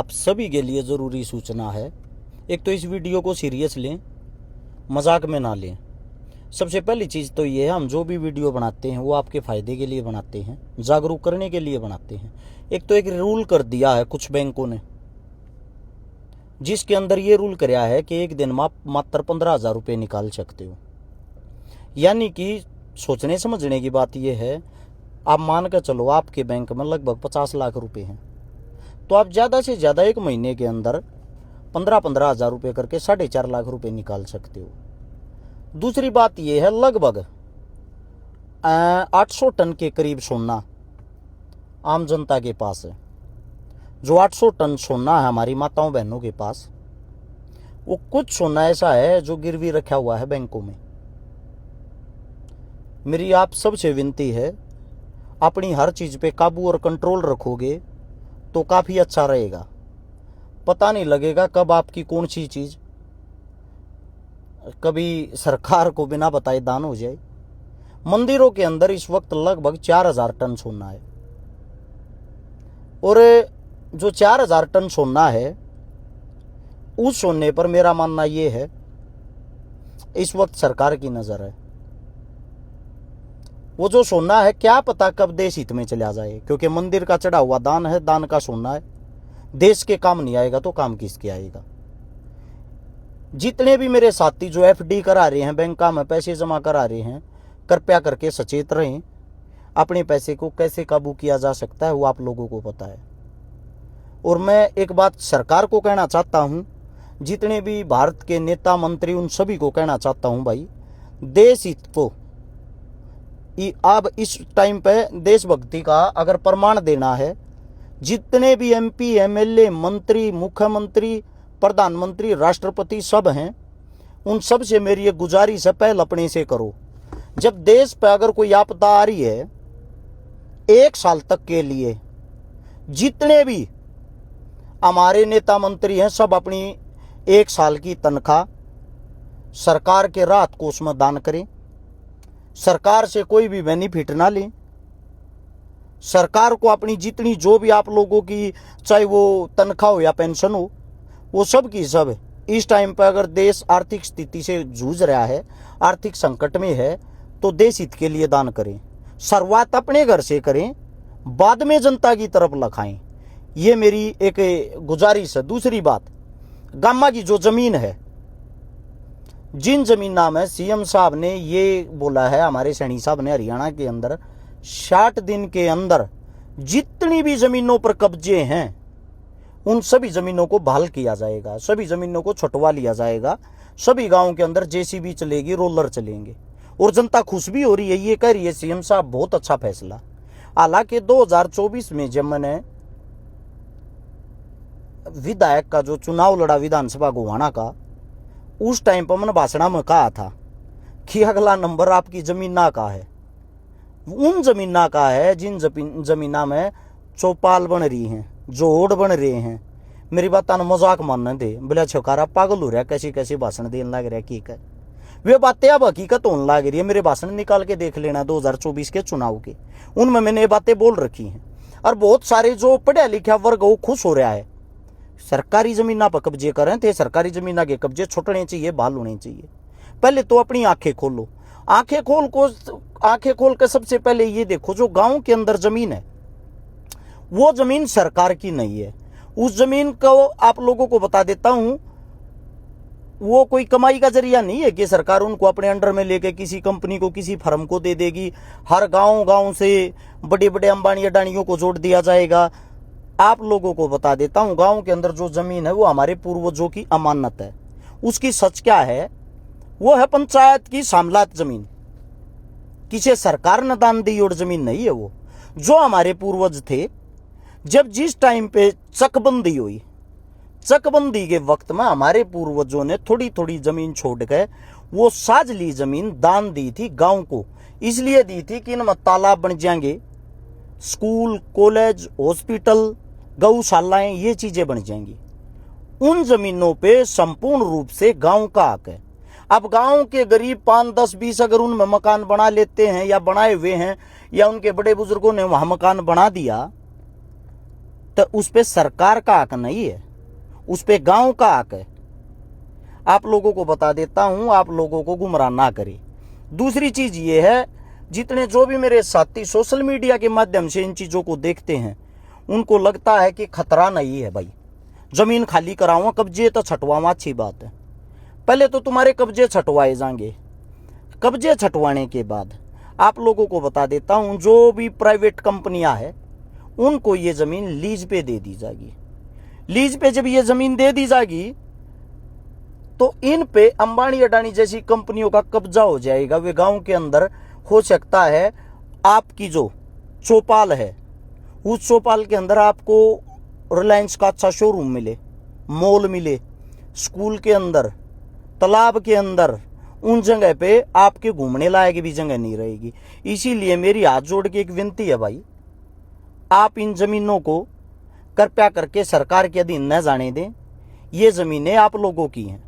आप सभी के लिए ज़रूरी सूचना है। एक तो इस वीडियो को सीरियस लें, मजाक में ना लें। सबसे पहली चीज़ तो ये है, हम जो भी वीडियो बनाते हैं वो आपके फ़ायदे के लिए बनाते हैं, जागरूक करने के लिए बनाते हैं। एक तो एक रूल कर दिया है कुछ बैंकों ने, जिसके अंदर ये रूल कराया है कि एक दिन में आप मात्र 15,000 रुपये निकाल सकते हो। यानी कि सोचने समझने की बात यह है, आप मान कर चलो आपके बैंक में लगभग 50 लाख रुपए हैं, तो आप ज़्यादा से ज़्यादा एक महीने के अंदर 15,000 रुपये करके 4.5 लाख रुपए निकाल सकते हो। दूसरी बात यह है, लगभग 800 टन के करीब सोना आम जनता के पास है। जो 800 टन सोना है हमारी माताओं बहनों के पास, वो कुछ सोना ऐसा है जो गिरवी रखा हुआ है बैंकों में। मेरी आप सबसे विनती है, अपनी हर चीज़ पे काबू और कंट्रोल रखोगे तो काफ़ी अच्छा रहेगा। पता नहीं लगेगा कब आपकी कौन सी चीज़ कभी सरकार को बिना बताए दान हो जाए। मंदिरों के अंदर इस वक्त लगभग 4,000 टन सोना है, और जो 4,000 टन सोना है, उस सोने पर मेरा मानना ये है इस वक्त सरकार की नज़र है। वो जो सोना है क्या पता कब देश हित में चला जाए, क्योंकि मंदिर का चढ़ा हुआ दान है, दान का सोना है। देश के काम नहीं आएगा तो काम किसके आएगा। जितने भी मेरे साथी जो एफडी करा रहे हैं, बैंक में पैसे जमा करा रहे हैं, कृपया करके सचेत रहें। अपने पैसे को कैसे काबू किया जा सकता है वो आप लोगों को पता है। और मैं एक बात सरकार को कहना चाहता हूं, जितने भी भारत के नेता मंत्री, उन सभी को कहना चाहता हूं, भाई देश हित को अब इस टाइम पे देशभक्ति का अगर प्रमाण देना है, जितने भी एमपी, एमएलए, मंत्री, मुख्यमंत्री, प्रधानमंत्री, राष्ट्रपति सब हैं, उन सब से मेरी एक गुजारिश है, पहल अपने से करो। जब देश पे अगर कोई आपदा आ रही है, 1 साल तक के लिए जितने भी हमारे नेता मंत्री हैं, सब अपनी 1 साल की तनख्वाह सरकार के राहत कोष में दान करें। सरकार से कोई भी बेनिफिट ना लें। सरकार को अपनी जितनी जो भी आप लोगों की, चाहे वो तनख्वाह हो या पेंशन हो, वो सब की सब इस टाइम पर अगर देश आर्थिक स्थिति से जूझ रहा है, आर्थिक संकट में है, तो देश हित के लिए दान करें। शुरुआत अपने घर से करें, बाद में जनता की तरफ लखाएं। ये मेरी एक गुजारिश है। दूसरी बात, गामा की जो जमीन है, जिन जमीना में सीएम साहब ने ये बोला है, हमारे सैनी साहब ने, हरियाणा के अंदर 60 दिन के अंदर जितनी भी जमीनों पर कब्जे हैं, उन सभी जमीनों को बहाल किया जाएगा, सभी जमीनों को छुटवा लिया जाएगा। सभी गांवों के अंदर जेसीबी चलेगी, रोलर चलेंगे, और जनता खुश भी हो रही है। ये कह रही है सीएम साहब बहुत अच्छा फैसला। हालांकि 2024 में जब मैंने विधायक का जो चुनाव लड़ा विधानसभा गोहाना का, उस टाइम पर मैंने भाषण में कहा था कि अगला नंबर आपकी जमीना का है, उन जमीना का है जिन जमीना में चौपाल बन रही हैं, जोड़ बन रहे हैं। मेरी बात ने मजाक मानने दे, बोला छकारा पागल हो रहा, कैसे कैसे भाषण देने लग रहा, की है वे बातें अब हकीकत होने लग रही है। मेरे भाषण निकाल के देख लेना 2024 के चुनाव के, उनमें मैंने ये बातें बोल रखी हैं। और बहुत सारे जो पढ़ा लिखा वर्ग वो खुश हो रहा है। सरकारी जमीना पर कब्जे कर रहे थे, सरकारी जमीना के कब्जे छुटने चाहिए, बहाल होने चाहिए। पहले तो अपनी आंखें खोलो। आंखें खोल के सबसे पहले ये देखो, जो गांव के अंदर जमीन है, वो जमीन सरकार की नहीं है। उस जमीन को आप लोगों को बता देता हूं, वो कोई कमाई का जरिया नहीं है कि सरकार उनको अपने अंडर में लेके किसी कंपनी को, किसी फर्म को दे देगी। हर गांव से बड़े बड़े अंबानी अडानियों को जोड़ दिया जाएगा। आप लोगों को बता देता हूं, गांव के अंदर जो जमीन है वो हमारे पूर्वजों की अमानत है। उसकी सच क्या है, वो है पंचायत की सामलात जमीन, किसी सरकार ने दान दी और जमीन नहीं है वो। जो हमारे पूर्वज थे, जब जिस टाइम पे चकबंदी हुई, चकबंदी के वक्त में हमारे पूर्वजों ने थोड़ी थोड़ी जमीन छोड़ के वो साझली जमीन दान दी थी गांव को। इसलिए दी थी कि इनमें तालाब बन जाएंगे, स्कूल, कॉलेज, हॉस्पिटल, गौशालाएं, ये चीजें बन जाएंगी। उन जमीनों पे संपूर्ण रूप से गांव का हक है। अब गांव के गरीब 5, 10, 20 अगर उनमें मकान बना लेते हैं या बनाए हुए हैं, या उनके बड़े बुजुर्गों ने वहां मकान बना दिया, तो उस पे सरकार का हक नहीं है, उस पे गांव का हक है। आप लोगों को बता देता हूं, आप लोगों को गुमराह ना करें। दूसरी चीज ये है, जितने जो भी मेरे साथी सोशल मीडिया के माध्यम से इन चीजों को देखते हैं, उनको लगता है कि खतरा नहीं है भाई, जमीन खाली कराऊं, कब्जे तो छटवाऊं, अच्छी बात है। पहले तो तुम्हारे कब्जे छटवाए जाएंगे, कब्जे छटवाने के बाद आप लोगों को बता देता हूं, जो भी प्राइवेट कंपनियां हैं उनको ये जमीन लीज पे दे दी जाएगी। लीज पे जब ये जमीन दे दी जाएगी तो इन पे अंबानी अडानी जैसी कंपनियों का कब्जा हो जाएगा। वे गांव के अंदर हो सकता है आपकी जो चौपाल है, उस चौपाल के अंदर आपको रिलायंस का अच्छा शोरूम मिले, मॉल मिले, स्कूल के अंदर, तालाब के अंदर, उन जगह पे आपके घूमने लायक भी जगह नहीं रहेगी। इसीलिए मेरी हाथ जोड़ के एक विनती है भाई, आप इन जमीनों को कृपया करके सरकार के अधीन न जाने दें। ये जमीनें आप लोगों की हैं।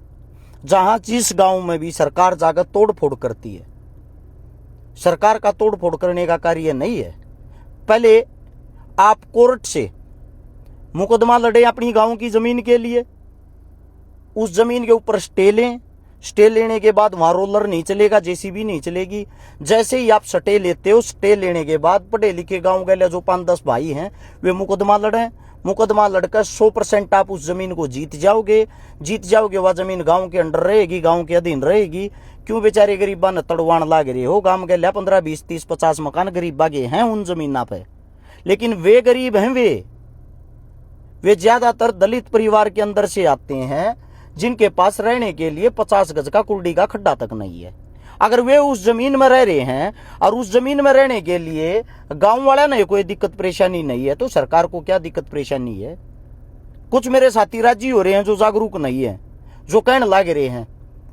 जहां जिस गांव में भी सरकार जाकर तोड़ फोड़ करती है, सरकार का तोड़ फोड़ करने का कार्य नहीं है। पहले आप कोर्ट से मुकदमा लड़े अपनी गांव की जमीन के लिए, उस जमीन के ऊपर स्टे लें, स्टे लेने के बाद वहां रोलर नहीं चलेगा, जेसीबी नहीं चलेगी। जैसे ही आप स्टे लेते हो, स्टे लेने के बाद पढ़े लिखे गांव के जो 5-10 भाई हैं वे मुकदमा लड़े, मुकदमा लड़कर 100% आप उस जमीन को जीत जाओगे। वह जमीन गांव के अंडर रहेगी, गांव के अधीन रहेगी। क्यों बेचारे गरीबा न तड़वाण लाग रहे हो? गांव के 15, 20, 30, 50 मकान गरीब बागे हैं उन जमीन पे, लेकिन वे गरीब हैं, वे ज्यादातर दलित परिवार के अंदर से आते हैं, जिनके पास रहने के लिए 50 गज का कुर्डी का खड्डा तक नहीं है। अगर वे उस जमीन में रह रहे हैं और उस जमीन में रहने के लिए गांव वाला ने कोई दिक्कत परेशानी नहीं है, तो सरकार को क्या दिक्कत परेशानी है? कुछ मेरे साथी राजी हो रहे हैं जो जागरूक नहीं है, जो कहने लग रहे हैं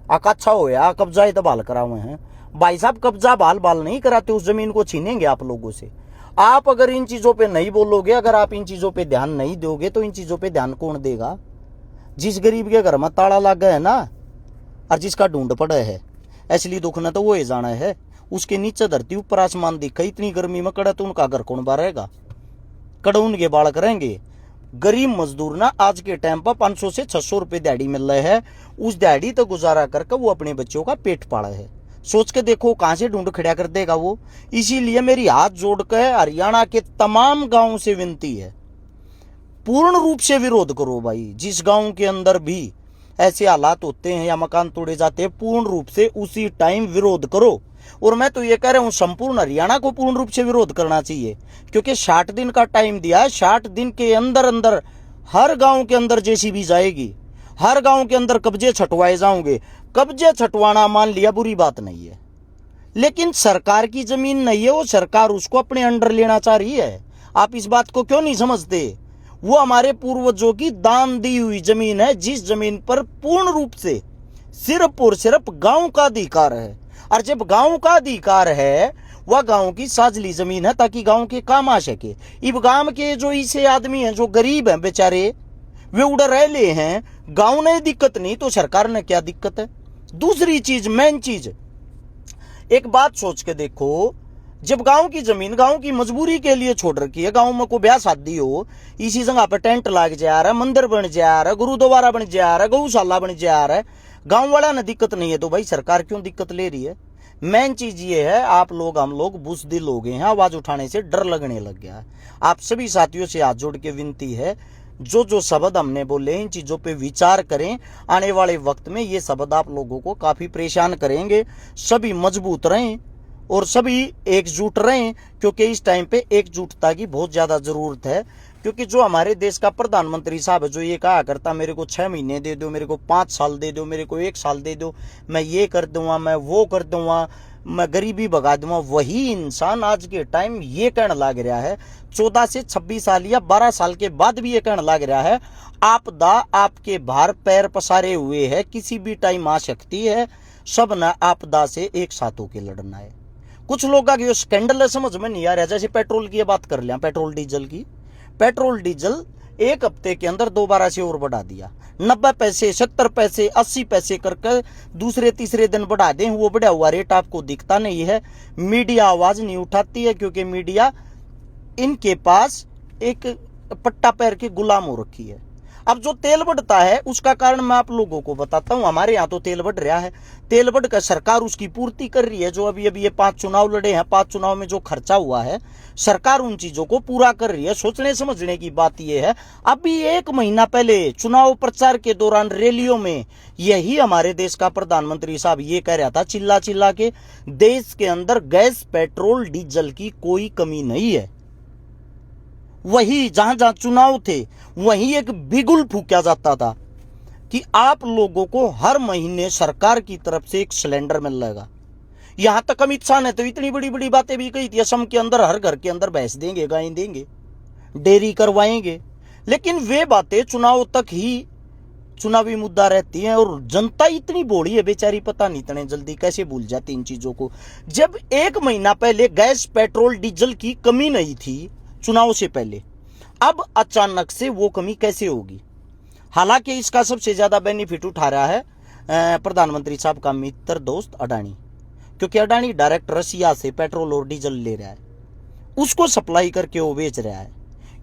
अच्छा हो या कब्जा तो बाल करा हुए हैं। भाई साहब, कब्जा बाल नहीं कराते, उस जमीन को छीनेंगे आप लोगों से। आप अगर इन चीजों पे नहीं बोलोगे, अगर आप इन चीजों पे ध्यान नहीं दोगे, तो इन चीजों पे ध्यान कौन देगा? जिस गरीब के घर में ताला लग गया है ना, और जिसका ढूंढ पड़ा है, असली दुख न तो वो जाना है। उसके नीचे धरती ऊपर आसमान दिखा, इतनी गर्मी में कड़ा तो उनका घर कौन बारहेगा? कड़ा उनके बालक रहेंगे। गरीब मजदूर ना आज के टाइम पर 500 से 600 रुपए दिहाड़ी मिल रहे है, उस दिहाड़ी तो गुजारा करके वो अपने बच्चों का पेट पाला है। सोच के देखो कहां से ढूंढ खड़ा कर देगा वो। इसीलिए मेरी हाथ जोड़कर हरियाणा के तमाम गांवों से विनती है, पूर्ण रूप से विरोध करो भाई। जिस गांव के अंदर भी ऐसे हालात होते हैं या मकान तोड़े जाते हैं, पूर्ण रूप से उसी टाइम विरोध करो। और मैं तो ये कह रहा हूं, संपूर्ण हरियाणा को पूर्ण रूप से विरोध करना चाहिए, क्योंकि 60 दिन का टाइम दिया है। 60 दिन के अंदर अंदर हर गांव के अंदर जेसीबी जाएगी, हर गांव के अंदर कब्जे छटवाए जाओगे। कब्जे छटवाना मान लिया बुरी बात नहीं है, लेकिन सरकार की जमीन नहीं है, वो सरकार उसको अपने अंडर लेना चाह रही है। आप इस बात को क्यों नहीं समझते? वो हमारे पूर्वजों की दान दी हुई जमीन है, जिस जमीन पर पूर्ण रूप से सिर्फ और सिर्फ गांव का अधिकार है। और जब गांव का अधिकार है, वह गांव की साजली जमीन है ताकि गांव के काम आ सके। इब गांव के जो ऐसे आदमी हैं जो गरीब हैं बेचारे, वे उड़ रह ले हैं, गांव ने दिक्कत नहीं तो सरकार ने क्या दिक्कत है? दूसरी चीज, मेन चीज, एक बात सोच के देखो, जब गांव की जमीन गांव की मजबूरी के लिए छोड़ रखी है, गांव में कोई ब्याह शादी हो, इसी जगह पर टेंट लग जा रहा है, मंदिर बन जा रहा है, गुरुद्वारा बन जा रहा है, गौशाला बन जा रहा है, गांव वाला ने दिक्कत नहीं है, तो भाई सरकार क्यों दिक्कत ले रही है? मेन चीज ये है, आप लोग हम लोग बुज़दिल हो गए हैं, आवाज उठाने से डर लगने लग गया है। आप सभी साथियों से हाथ जोड़ के विनती है, जो शब्द हमने बोले इन चीजों पे विचार करें। आने वाले वक्त में ये शब्द आप लोगों को काफी परेशान करेंगे। सभी मजबूत रहें और सभी एकजुट रहें, क्योंकि इस टाइम पे एकजुटता की बहुत ज्यादा जरूरत है। क्योंकि जो हमारे देश का प्रधानमंत्री साहब है, जो ये कहा करता मेरे को 6 महीने दे दो, मेरे को 5 साल दे दो, मेरे को 1 साल दे दो, मैं ये कर दूंगा, मैं वो कर दूंगा, मैं गरीबी भगा दूंगा, वही इंसान आज के टाइम ये कहने लग रहा है, 14 से 26 साल या 12 साल के बाद भी ये कहने लग रहा है, आपदा आपके बाहर पैर पसारे हुए है, किसी भी टाइम आ सकती है, सब न आपदा से एक साथ होके लड़ना है। कुछ लोग का ये स्कैंडल है, समझ में नहीं आ रहा। जैसे पेट्रोल की बात कर लिया, पेट्रोल डीजल की, पेट्रोल डीजल एक हफ्ते के अंदर दोबारा से और बढ़ा दिया, 90 पैसे, 70 पैसे, 80 पैसे करके दूसरे तीसरे दिन बढ़ा दें। वो बढ़ा हुआ रेट आपको दिखता नहीं है, मीडिया आवाज नहीं उठाती है, क्योंकि मीडिया इनके पास एक पट्टा पैर के गुलाम हो रखी है। अब जो तेल बढ़ता है उसका कारण मैं आप लोगों को बताता हूं। हमारे यहाँ तो तेल बढ़ रहा है, तेल बढ़ कर सरकार उसकी पूर्ति कर रही है। जो अभी अभी ये 5 चुनाव लड़े हैं, 5 चुनाव में जो खर्चा हुआ है सरकार उन चीजों को पूरा कर रही है। सोचने समझने की बात यह है, अभी 1 महीना पहले चुनाव प्रचार के दौरान रैलियों में यही हमारे देश का प्रधानमंत्री साहब ये कह रहा था चिल्ला चिल्ला के, देश के अंदर गैस पेट्रोल डीजल की कोई कमी नहीं है। वही जहां जहां चुनाव थे वहीं एक बिगुल फूंका जाता था कि आप लोगों को हर महीने सरकार की तरफ से एक सिलेंडर मिलेगा। यहां तक अमित शाह ने तो इतनी बड़ी बड़ी बातें भी कही थी, असम के अंदर हर घर के अंदर भैंस देंगे, गाय देंगे, डेयरी करवाएंगे। लेकिन वे बातें चुनाव तक ही चुनावी मुद्दा रहती है और जनता इतनी भोली है बेचारी, पता नहीं इतने जल्दी कैसे भूल जाती इन चीजों को। जब 1 महीना पहले गैस पेट्रोल डीजल की कमी नहीं थी चुनाव से पहले, अब अचानक से वो कमी कैसे होगी? हालांकि इसका सबसे ज्यादा बेनिफिट उठा रहा है प्रधानमंत्री साहब का मित्र दोस्त अडानी, क्योंकि अडानी डायरेक्ट रसिया से पेट्रोल और डीजल ले रहा है, उसको सप्लाई करके वो बेच रहा है।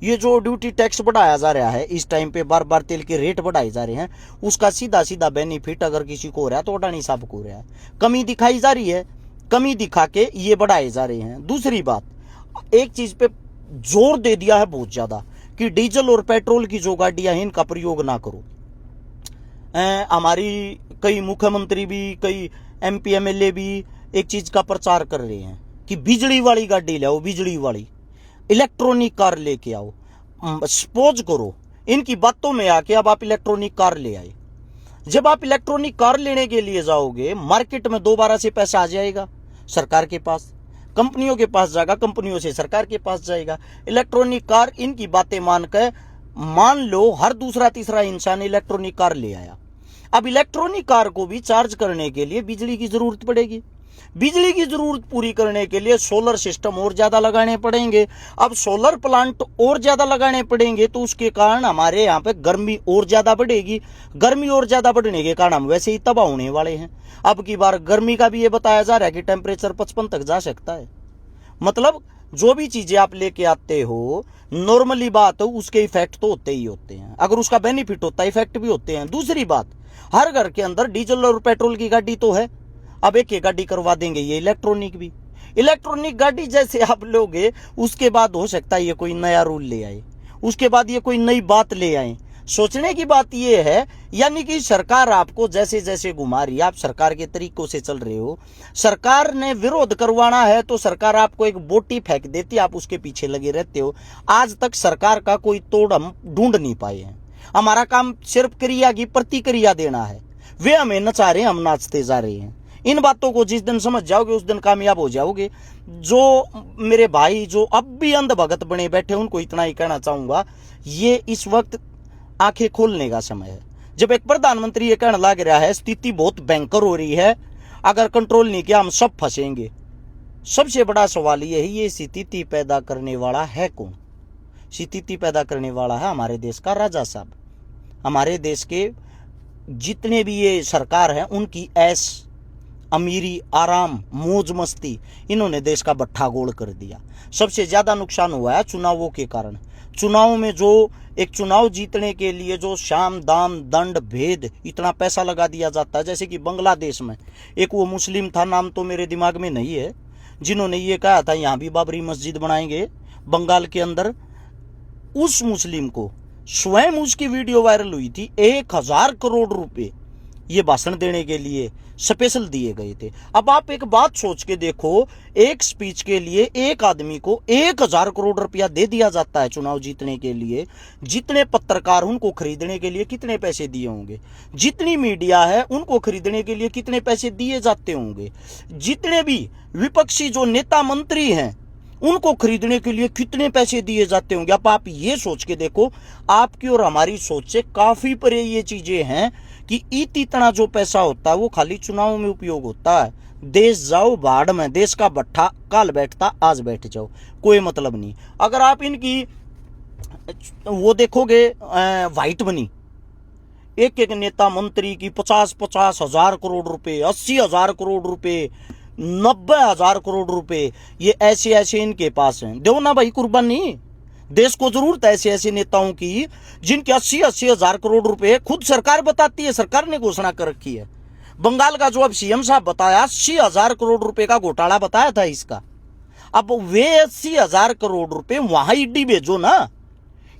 ये जो ड्यूटी टैक्स बढ़ाया जा रहा है इस टाइम पे, बार बार तेल के रेट बढ़ाए जा रहे हैं, उसका सीधा सीधा बेनिफिट अगर किसी को हो रहा है तो अडानी साहब को हो रहा है। कमी दिखाई जा रही है, कमी दिखा के ये बढ़ाए जा रहे हैं। दूसरी बात, एक चीज पे जोर दे दिया है बहुत ज्यादा कि डीजल और पेट्रोल की जो गाड़ियां हैं इनका प्रयोग ना करो। हमारी कई मुख्यमंत्री भी, कई MP MLA भी एक चीज का प्रचार कर रहे हैं कि बिजली वाली गाड़ी लाओ, बिजली वाली इलेक्ट्रॉनिक कार लेके आओ। सपोज करो इनकी बातों में आके अब आप इलेक्ट्रॉनिक कार ले आए। जब आप इलेक्ट्रॉनिक कार लेने के लिए जाओगे मार्केट में दोबारा से पैसा आ जाएगा सरकार के पास, कंपनियों के पास जाएगा, कंपनियों से सरकार के पास जाएगा। इलेक्ट्रॉनिक कार, इनकी बातें मानकर मान लो हर दूसरा तीसरा इंसान इलेक्ट्रॉनिक कार ले आया। अब इलेक्ट्रॉनिक कार को भी चार्ज करने के लिए बिजली की जरूरत पड़ेगी। बिजली की जरूरत पूरी करने के लिए सोलर सिस्टम और ज्यादा लगाने पड़ेंगे। अब सोलर प्लांट और ज्यादा लगाने पड़ेंगे तो उसके कारण हमारे यहाँ पे गर्मी और ज्यादा बढ़ेगी। गर्मी और ज्यादा बढ़ने के कारण हम वैसे ही तबाह होने वाले हैं। अब की बार गर्मी का भी ये बताया जा रहा है कि टेम्परेचर 55 तक जा सकता है। मतलब जो भी चीजें आप लेके आते हो, नॉर्मली बात हो, उसके इफेक्ट तो होते ही होते हैं। अगर उसका बेनिफिट होता है इफेक्ट भी होते हैं। दूसरी बात, हर घर के अंदर डीजल और पेट्रोल की गाड़ी तो है, अब एक गाड़ी करवा देंगे ये इलेक्ट्रॉनिक भी। इलेक्ट्रॉनिक गाड़ी जैसे आप लोगे उसके बाद हो सकता है ये कोई नया रूल ले आए, उसके बाद ये कोई नई बात ले आए। सोचने की बात ये है, यानी कि सरकार आपको जैसे जैसे घुमा रही है, आप सरकार के तरीकों से चल रहे हो। सरकार ने विरोध करवाना है तो सरकार आपको एक बोटी फेंक देती है, आप उसके पीछे लगे रहते हो। आज तक सरकार का कोई तोड़ हम ढूंढ नहीं पाए हैं। हमारा काम सिर्फ क्रिया की प्रतिक्रिया देना है। वे हमें नचा रहे हैं, हम नाचते जा रहे हैं। इन बातों को जिस दिन समझ जाओगे उस दिन कामयाब हो जाओगे। जो मेरे भाई जो अब भी अंधभगत बने बैठे उनको इतना ही कहना चाहूंगा, ये इस वक्त आंखें खोलने का समय है। जब एक प्रधानमंत्री ये कहने लग रहा है स्थिति बहुत भयंकर हो रही है, अगर कंट्रोल नहीं किया हम सब फंसेंगे। सबसे बड़ा सवाल ये है, ये स्थिति पैदा करने वाला है कौन? स्थिति पैदा करने वाला है हमारे देश का राजा साहब। हमारे देश के जितने भी ये सरकार है उनकी ऐश अमीरी, आराम, मौज मस्ती, इन्होंने देश का भट्ठा गोल कर दिया। सबसे ज्यादा नुकसान हुआ है चुनावों के कारण। चुनाव में जो एक चुनाव जीतने के लिए जो शाम दाम दंड भेद इतना पैसा लगा दिया जाता है, जैसे कि बांग्लादेश में एक वो मुस्लिम था, नाम तो मेरे दिमाग में नहीं है, जिन्होंने ये कहा था यहाँ भी बाबरी मस्जिद बनाएंगे बंगाल के अंदर। उस मुस्लिम को स्वयं उसकी वीडियो वायरल हुई थी, 1000 करोड़ रुपए ये भाषण देने के लिए स्पेशल दिए गए थे। अब आप एक बात सोच के देखो, एक स्पीच के लिए एक आदमी को 1000 करोड़ रुपया दे दिया जाता है चुनाव जीतने के लिए। जितने पत्रकार उनको खरीदने के लिए कितने पैसे दिए होंगे, जितनी मीडिया है उनको खरीदने के लिए कितने पैसे दिए जाते होंगे, जितने भी विपक्षी जो नेता मंत्री हैं उनको खरीदने के लिए कितने पैसे दिए जाते होंगे। अब आप ये सोच के देखो, आपकी और हमारी सोच से काफी परे ये चीजें हैं कि इतना जो पैसा होता है वो खाली चुनाव में उपयोग होता है। देश जाओ भाड़ में, देश का भट्ठा काल बैठता आज बैठ जाओ, कोई मतलब नहीं। अगर आप इनकी वो देखोगे व्हाइट मनी, एक एक नेता मंत्री की 50-50 हजार करोड़ रुपए, 80,000 करोड़ रुपए, 90,000 करोड़ रुपए, ये ऐसे ऐसे इनके पास हैं। दो ना भाई कुर्बानी, देश को जरूरत है ऐसे ऐसे नेताओं की जिनके 80-80 हजार करोड़ रुपए खुद सरकार बताती है, सरकार ने घोषणा कर रखी है। बंगाल का जो अब सीएम साहब बताया 80,000 करोड़ रुपए का घोटाला बताया था इसका। अब वे 80,000 करोड़ रुपए वहां ईडी भेजो ना,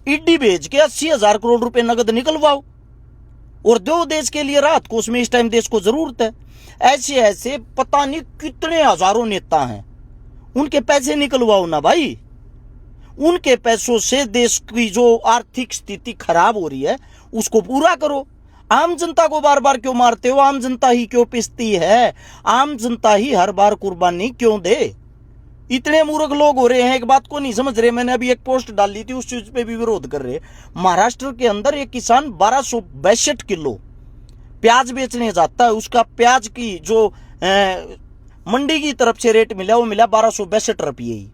ईडी भेज के 80,000 करोड़ रुपए नगद निकलवाओ और दो देश के लिए राहत कोष में इस टाइम देश को जरूरत है। ऐसे ऐसे पता नहीं कितने हजारों नेता हैं, उनके पैसे निकलवाओ ना भाई। उनके पैसों से देश की जो आर्थिक स्थिति खराब हो रही है उसको पूरा करो। आम जनता को बार बार क्यों मारते हो? आम जनता ही क्यों पिसती है? आम जनता ही हर बार कुर्बानी क्यों दे? इतने मूर्ख लोग हो रहे हैं, एक बात को नहीं समझ रहे। मैंने अभी एक पोस्ट डाली थी, उस चीज पे भी विरोध कर रहे। महाराष्ट्र के अंदर एक किसान 1262 किलो प्याज बेचने जाता है, उसका प्याज की जो मंडी की तरफ से रेट मिला वो मिला 1262 रुपये ही।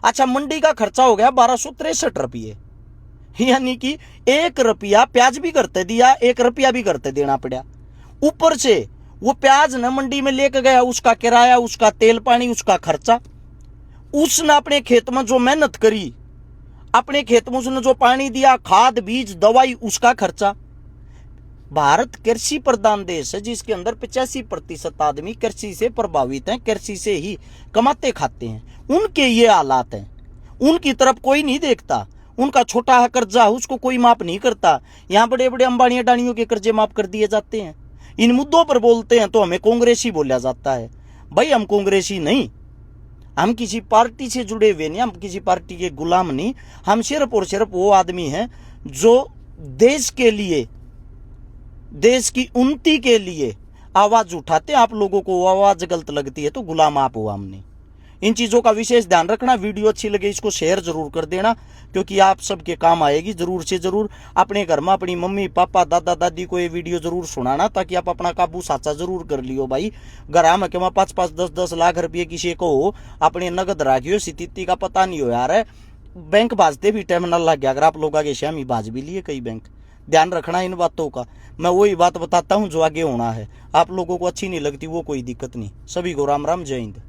अच्छा, मंडी का खर्चा हो गया 1263 रुपये, यानी कि 1 रुपया प्याज भी करते दिया, 1 रुपया भी करते देना पड़ा। ऊपर से वो प्याज न मंडी में लेकर गया, उसका किराया, उसका तेल पानी, उसका खर्चा। उसने अपने खेत में जो मेहनत करी, अपने खेत में उसने जो पानी दिया, खाद बीज दवाई, उसका खर्चा। भारत कृषि प्रधान देश है जिसके अंदर 85% आदमी कृषि से प्रभावित हैं, कृषि से ही कमाते खाते हैं। उनके ये हालात हैं, उनकी तरफ कोई नहीं देखता। उनका छोटा कर्जा उसको कोई माफ नहीं करता। यहाँ बड़े बड़े अंबानी अडानियों के कर्जे माफ कर दिए जाते हैं। इन मुद्दों पर बोलते हैं तो हमें कांग्रेसी बोला जाता है। भाई हम कांग्रेसी नहीं, हम किसी पार्टी से जुड़े हुए नहीं, हम किसी पार्टी के गुलाम नहीं। हम सिर्फ और सिर्फ वो आदमी हैं जो देश के लिए, देश की उन्नति के लिए आवाज उठाते हैं। आप लोगों को वो आवाज गलत लगती है तो गुलाम आप हो, हमने। इन चीजों का विशेष ध्यान रखना। वीडियो अच्छी लगे इसको शेयर जरूर कर देना, क्योंकि आप सबके काम आएगी। जरूर से जरूर अपने घर में अपनी मम्मी पापा दादा दादी को ये वीडियो जरूर सुनाना, ताकि आप अपना काबू साचा जरूर कर लियो भाई। घर में क्यों 5-5 10-10 लाख रुपये किसी को हो अपने नगद राखियो, स्थिति का पता नहीं हो यार। बैंक भाजते भी टाइम न लग गया, अगर आप लोग आगे शामी भाज भी लिए कई बैंक। ध्यान रखना इन बातों का। मैं वही बात बताता हूँ जो आगे होना है। आप लोगों को अच्छी नहीं लगती वो कोई दिक्कत नहीं। सभी को राम राम, जय हिंद।